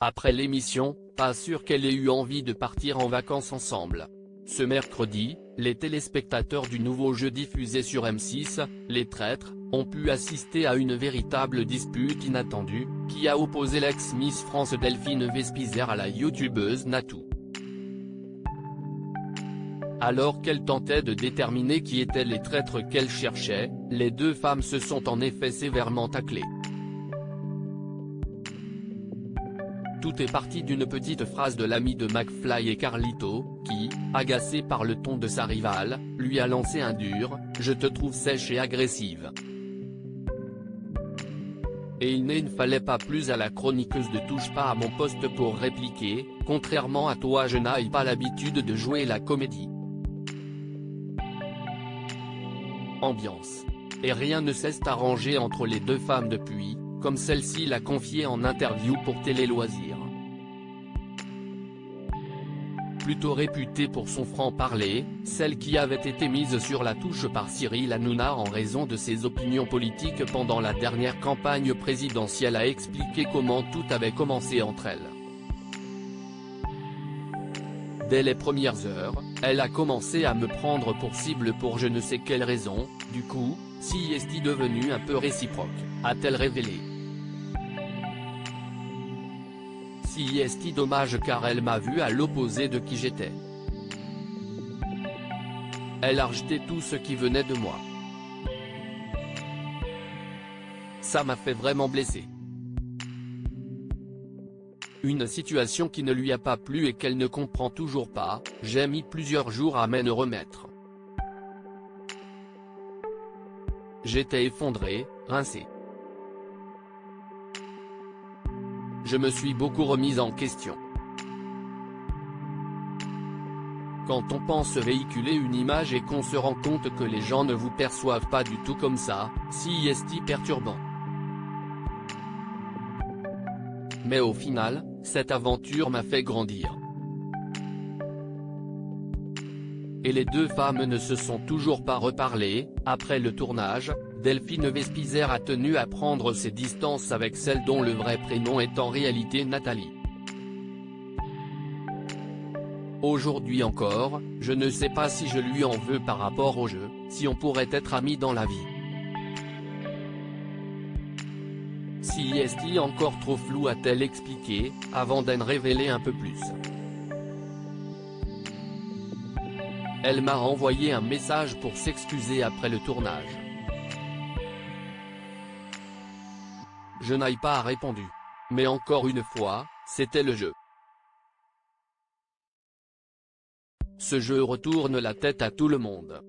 Après l'émission, pas sûr qu'elle ait eu envie de partir en vacances ensemble. Ce mercredi, les téléspectateurs du nouveau jeu diffusé sur M6, Les Traîtres, ont pu assister à une véritable dispute inattendue, qui a opposé l'ex-Miss France Delphine Vespizer à la youtubeuse Natou. Alors qu'elle tentait de déterminer qui étaient les traîtres qu'elle cherchait, les deux femmes se sont en effet sévèrement taclées. Tout est parti d'une petite phrase de l'ami de McFly et Carlito, qui, agacé par le ton de sa rivale, lui a lancé un dur « Je te trouve sèche et agressive ». Et il ne fallait pas plus à la chroniqueuse de Touche pas à mon poste pour répliquer « Contrairement à toi je n'ai pas l'habitude de jouer la comédie ». Ambiance. Et rien ne s'est arrangé entre les deux femmes depuis, comme celle-ci l'a confié en interview pour Télé Loisirs. Plutôt réputée pour son franc-parler, celle qui avait été mise sur la touche par Cyril Hanouna en raison de ses opinions politiques pendant la dernière campagne présidentielle a expliqué comment tout avait commencé entre elles. Dès les premières heures, elle a commencé à me prendre pour cible pour je ne sais quelle raison, du coup, si est-il devenu un peu réciproque, a-t-elle révélé. Si est-il dommage car elle m'a vu à l'opposé de qui j'étais. Elle a rejeté tout ce qui venait de moi. Ça m'a fait vraiment blesser. Une situation qui ne lui a pas plu et qu'elle ne comprend toujours pas, j'ai mis plusieurs jours à m'en remettre. J'étais effondré, rincé. Je me suis beaucoup remise en question. Quand on pense véhiculer une image et qu'on se rend compte que les gens ne vous perçoivent pas du tout comme ça, si est-il perturbant. Mais au final, cette aventure m'a fait grandir. Et les deux femmes ne se sont toujours pas reparlées. Après le tournage, Delphine Vespizer a tenu à prendre ses distances avec celle dont le vrai prénom est en réalité Nathalie. Aujourd'hui encore, je ne sais pas si je lui en veux par rapport au jeu, si on pourrait être amis dans la vie. Si est-il encore trop flou a-t-elle expliqué, avant d'en révéler un peu plus. Elle m'a envoyé un message pour s'excuser après le tournage. Je n'ai pas répondu. Mais encore une fois, c'était le jeu. Ce jeu retourne la tête à tout le monde.